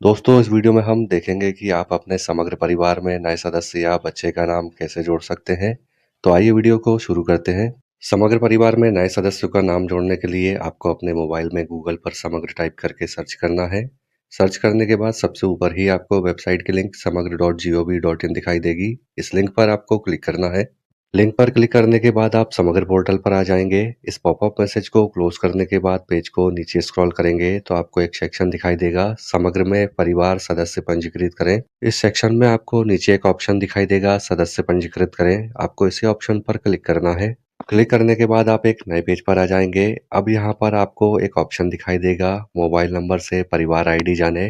दोस्तों, इस वीडियो में हम देखेंगे कि आप अपने समग्र परिवार में नए सदस्य या बच्चे का नाम कैसे जोड़ सकते हैं। तो आइए वीडियो को शुरू करते हैं। समग्र परिवार में नए सदस्यों का नाम जोड़ने के लिए आपको अपने मोबाइल में गूगल पर समग्र टाइप करके सर्च करना है। सर्च करने के बाद सबसे ऊपर ही आपको वेबसाइट की लिंक समग्र.gov.in दिखाई देगी। इस लिंक पर आपको क्लिक करना है। लिंक पर क्लिक करने के बाद आप समग्र पोर्टल पर आ जाएंगे। इस पॉपअप मैसेज को क्लोज करने के बाद पेज को नीचे स्क्रॉल करेंगे तो आपको एक सेक्शन दिखाई देगा, समग्र में परिवार सदस्य पंजीकृत करें। इस सेक्शन में आपको नीचे एक ऑप्शन दिखाई देगा, सदस्य पंजीकृत करें। आपको इसी ऑप्शन पर क्लिक करना है। क्लिक करने के बाद आप एक नए पेज पर आ जाएंगे। अब यहाँ पर आपको एक ऑप्शन दिखाई देगा, मोबाइल नंबर से परिवार आईडी जाने।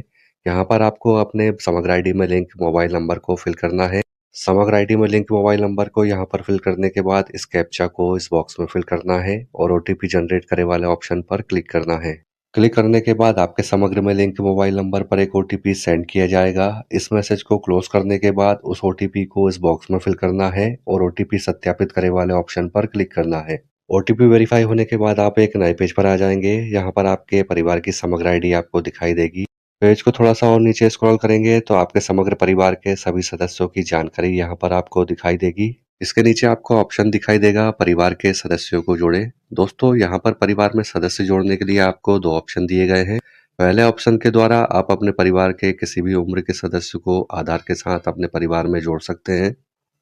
यहाँ पर आपको अपने समग्र आईडी में लिंक मोबाइल नंबर को फिल करना है। समग्र आईडी में लिंक मोबाइल नंबर को यहाँ पर फिल करने के बाद इस कैप्चा को इस बॉक्स में फिल करना है और ओटीपी जनरेट करे वाले ऑप्शन पर क्लिक करना है। क्लिक करने के बाद आपके समग्र में लिंक मोबाइल नंबर पर एक ओटीपी सेंड किया जाएगा। इस मैसेज को क्लोज करने के बाद उस ओटीपी को इस बॉक्स में फिल करना है और ओटीपी सत्यापित करे वाले ऑप्शन पर क्लिक करना है। ओटीपी वेरीफाई होने के बाद आप एक नए पेज पर आ जाएंगे। यहाँ पर आपके परिवार की समग्र आईडी आपको दिखाई देगी। पेज को थोड़ा सा और नीचे स्क्रॉल करेंगे तो आपके समग्र परिवार के सभी सदस्यों की जानकारी यहाँ पर आपको दिखाई देगी। इसके नीचे आपको ऑप्शन दिखाई देगा, परिवार के सदस्यों को जोड़े। दोस्तों, यहाँ पर परिवार में सदस्य जोड़ने के लिए आपको दो ऑप्शन दिए गए हैं। पहले ऑप्शन के द्वारा आप अपने परिवार के किसी भी उम्र के सदस्य को आधार के साथ अपने परिवार में जोड़ सकते हैं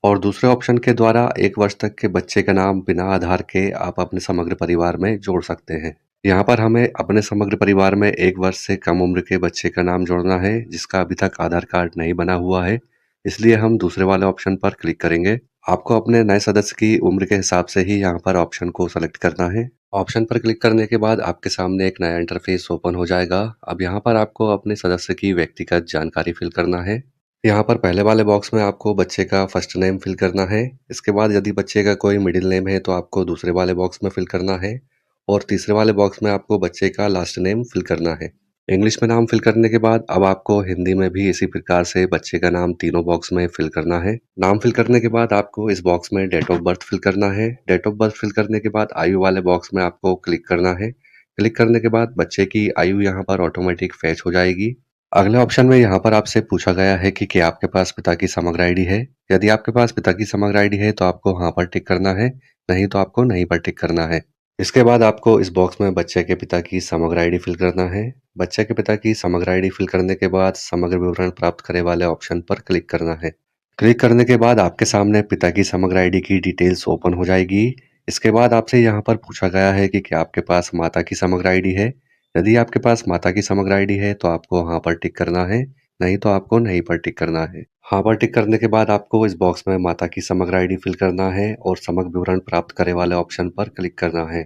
और दूसरे ऑप्शन के द्वारा 1 वर्ष तक के बच्चे का नाम बिना आधार के आप अपने समग्र परिवार में जोड़ सकते हैं। यहाँ पर हमें अपने समग्र परिवार में 1 वर्ष से कम उम्र के बच्चे का नाम जोड़ना है जिसका अभी तक आधार कार्ड नहीं बना हुआ है, इसलिए हम दूसरे वाले ऑप्शन पर क्लिक करेंगे। आपको अपने नए सदस्य की उम्र के हिसाब से ही यहाँ पर ऑप्शन को सेलेक्ट करना है। ऑप्शन पर क्लिक करने के बाद आपके सामने एक नया इंटरफेस ओपन हो जाएगा। अब यहाँ पर आपको अपने सदस्य की व्यक्तिगत जानकारी फिल करना है। यहाँ पर पहले वाले बॉक्स में आपको बच्चे का फर्स्ट नेम फिल करना है। इसके बाद यदि बच्चे का कोई मिडिल नेम है तो आपको दूसरे वाले बॉक्स में फिल करना है और तीसरे वाले बॉक्स में आपको बच्चे का लास्ट नेम फिल करना है। इंग्लिश में नाम फिल करने के बाद अब आपको हिंदी में भी इसी प्रकार से बच्चे का नाम तीनों बॉक्स में फिल करना है। नाम फिल करने के बाद आपको इस बॉक्स में डेट ऑफ बर्थ फिल करना है। डेट ऑफ बर्थ फिल करने के बाद आयु वाले बॉक्स में आपको क्लिक करना है। क्लिक करने के बाद बच्चे की आयु यहाँ पर ऑटोमेटिक फैच हो जाएगी। अगले ऑप्शन में यहाँ पर आपसे पूछा गया है कि क्या आपके पास पिता की समग्र आईडी है। यदि आपके पास पिता की समग्र आईडी है तो आपको हाँ पर टिक करना है, नहीं तो आपको नहीं पर टिक करना है। इसके बाद आपको इस बॉक्स में बच्चे के पिता की समग्र आईडी फिल करना है। बच्चे के पिता की समग्र आईडी फिल करने के बाद समग्र विवरण प्राप्त करे वाले ऑप्शन पर क्लिक करना है। क्लिक करने के बाद आपके सामने पिता की समग्र आईडी की डिटेल्स ओपन हो जाएगी। इसके बाद आपसे यहाँ पर पूछा गया है कि क्या आपके पास माता की समग्र आईडी है। यदि आपके पास माता की समग्र आईडी है तो आपको हाँ पर टिक करना है, नहीं तो आपको नहीं पर टिक करना है। हाँ पर टिक करने के बाद आपको इस बॉक्स में माता की समग्र आईडी फिल करना है और समग्र विवरण प्राप्त करे वाले ऑप्शन पर क्लिक करना है।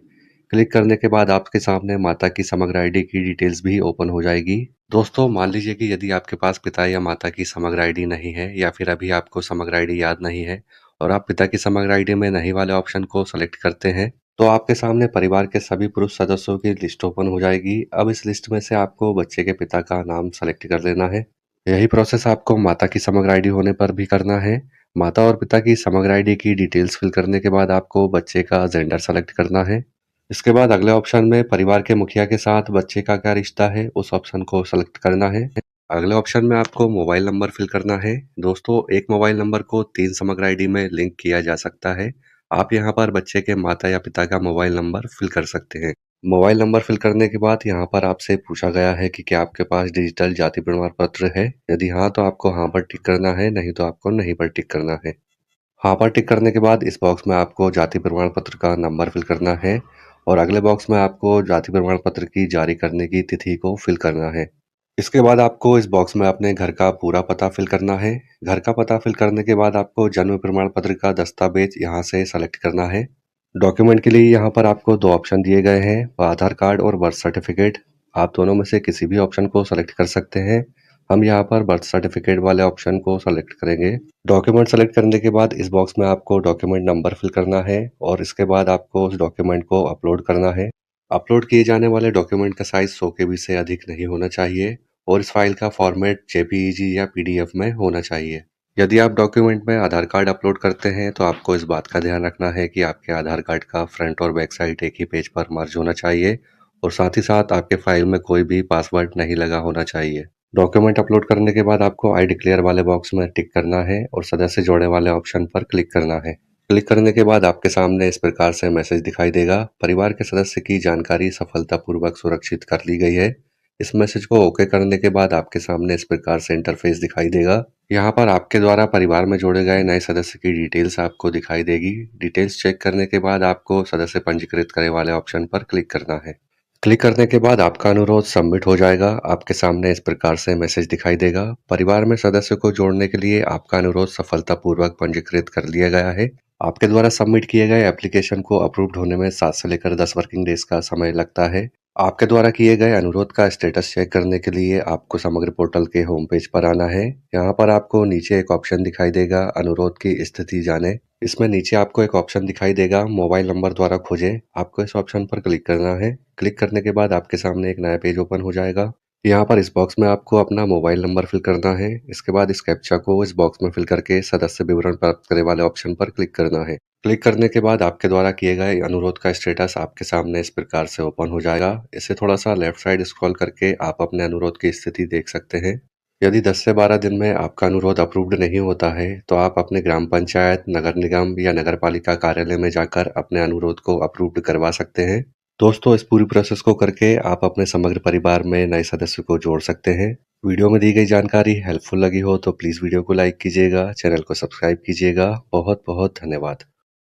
क्लिक करने के बाद आपके सामने माता की समग्र आईडी की डिटेल्स भी ओपन हो जाएगी। दोस्तों, मान लीजिए कि यदि आपके पास पिता या माता की समग्र आईडी नहीं है या फिर अभी आपको समग्र आईडी याद नहीं है और आप पिता की समग्र आईडी में नहीं वाले ऑप्शन को सेलेक्ट करते हैं तो आपके सामने परिवार के सभी पुरुष सदस्यों की लिस्ट ओपन हो जाएगी। अब इस लिस्ट में से आपको बच्चे के पिता का नाम सेलेक्ट कर लेना है। यही प्रोसेस आपको माता की समग्र आईडी होने पर भी करना है। माता और पिता की समग्र आईडी की डिटेल्स फिल करने के बाद आपको बच्चे का जेंडर सेलेक्ट करना है। इसके बाद अगले ऑप्शन में परिवार के मुखिया के साथ बच्चे का क्या रिश्ता है उस ऑप्शन को सेलेक्ट करना है। अगले ऑप्शन में आपको मोबाइल नंबर फिल करना है। दोस्तों, एक मोबाइल नंबर को 3 समग्र आईडी में लिंक किया जा सकता है। आप यहाँ पर बच्चे के माता या पिता का मोबाइल नंबर फिल कर सकते हैं। मोबाइल नंबर फिल करने के बाद यहाँ पर आपसे पूछा गया है कि क्या आपके पास डिजिटल जाति प्रमाण पत्र है। यदि हाँ तो आपको हाँ पर टिक करना है, नहीं तो आपको नहीं पर टिक करना है। हाँ पर टिक करने के बाद इस बॉक्स में आपको जाति प्रमाण पत्र का नंबर फिल करना है और अगले बॉक्स में आपको जाति प्रमाण पत्र की जारी करने की तिथि को फिल करना है। इसके बाद आपको इस बॉक्स में अपने घर का पूरा पता फिल करना है। घर का पता फिल करने के बाद आपको जन्म प्रमाण पत्र का दस्तावेज यहाँ से सेलेक्ट करना है। डॉक्यूमेंट के लिए यहाँ पर आपको दो ऑप्शन दिए गए हैं, आधार कार्ड और बर्थ सर्टिफिकेट। आप दोनों में से किसी भी ऑप्शन को सेलेक्ट कर सकते हैं। हम यहाँ पर बर्थ सर्टिफिकेट वाले ऑप्शन को सेलेक्ट करेंगे। डॉक्यूमेंट सेलेक्ट करने के बाद इस बॉक्स में आपको डॉक्यूमेंट नंबर फिल करना है और इसके बाद आपको उस डॉक्यूमेंट को अपलोड करना है। अपलोड किए जाने वाले डॉक्यूमेंट का साइज 100 KB से अधिक नहीं होना चाहिए और इस फाइल का फॉर्मेट जेपीईजी या पीडीएफ में होना चाहिए। यदि आप डॉक्यूमेंट में आधार कार्ड अपलोड करते हैं तो आपको इस बात का ध्यान रखना है कि आपके आधार कार्ड का फ्रंट और बैक साइड एक ही पेज पर मर्ज होना चाहिए और साथ ही साथ आपके फाइल में कोई भी पासवर्ड नहीं लगा होना चाहिए। डॉक्यूमेंट अपलोड करने के बाद आपको आई डिक्लेयर वाले बॉक्स में टिक करना है और सदस्य जोड़े वाले ऑप्शन पर क्लिक करना है। क्लिक करने के बाद आपके सामने इस प्रकार से मैसेज दिखाई देगा, परिवार के सदस्य की जानकारी सफलतापूर्वक सुरक्षित कर ली गई है। इस मैसेज को ओके करने के बाद आपके सामने इस प्रकार से इंटरफेस दिखाई देगा। यहाँ पर आपके द्वारा परिवार में जोड़े गए नए सदस्य की डिटेल्स आपको दिखाई देगी। डिटेल्स चेक करने के बाद आपको सदस्य पंजीकृत करे वाले ऑप्शन पर क्लिक करना है। क्लिक करने के बाद आपका अनुरोध सबमिट हो जाएगा। आपके सामने इस प्रकार से मैसेज दिखाई देगा, परिवार में सदस्य को जोड़ने के लिए आपका अनुरोध सफलतापूर्वक पंजीकृत कर लिया गया है। आपके द्वारा सबमिट किए गए एप्लीकेशन को अप्रूव्ड होने में 7 से लेकर 10 वर्किंग डेज का समय लगता है। आपके द्वारा किए गए अनुरोध का स्टेटस चेक करने के लिए आपको समग्र पोर्टल के होम पेज पर आना है। यहाँ पर आपको नीचे एक ऑप्शन दिखाई देगा, अनुरोध की स्थिति जाने। इसमें नीचे आपको एक ऑप्शन दिखाई देगा, मोबाइल नंबर द्वारा खोजें। आपको इस ऑप्शन पर क्लिक करना है। क्लिक करने के बाद आपके सामने एक नया पेज ओपन हो जाएगा। यहाँ पर इस बॉक्स में आपको अपना मोबाइल नंबर फिल करना है। इसके बाद इस कैप्चा को इस बॉक्स में फिल करके सदस्य विवरण प्राप्त करे वाले ऑप्शन पर क्लिक करना है। क्लिक करने के बाद आपके द्वारा किए गए अनुरोध का स्टेटस आपके सामने इस प्रकार से ओपन हो जाएगा। इसे थोड़ा सा लेफ्ट साइड स्क्रॉल करके आप अपने अनुरोध की स्थिति देख सकते हैं। यदि 10 से 12 दिन में आपका अनुरोध अप्रूव्ड नहीं होता है, तो आप अपने ग्राम पंचायत, नगर निगम या नगर पालिका कार्यालय में जाकर अपने अनुरोध को अप्रूव्ड करवा सकते हैं। दोस्तों, इस पूरी प्रोसेस को करके आप अपने समग्र परिवार में नए सदस्य को जोड़ सकते हैं। वीडियो में दी गई जानकारी हेल्पफुल लगी हो तो प्लीज़ वीडियो को लाइक कीजिएगा, चैनल को सब्सक्राइब कीजिएगा। बहुत बहुत धन्यवाद।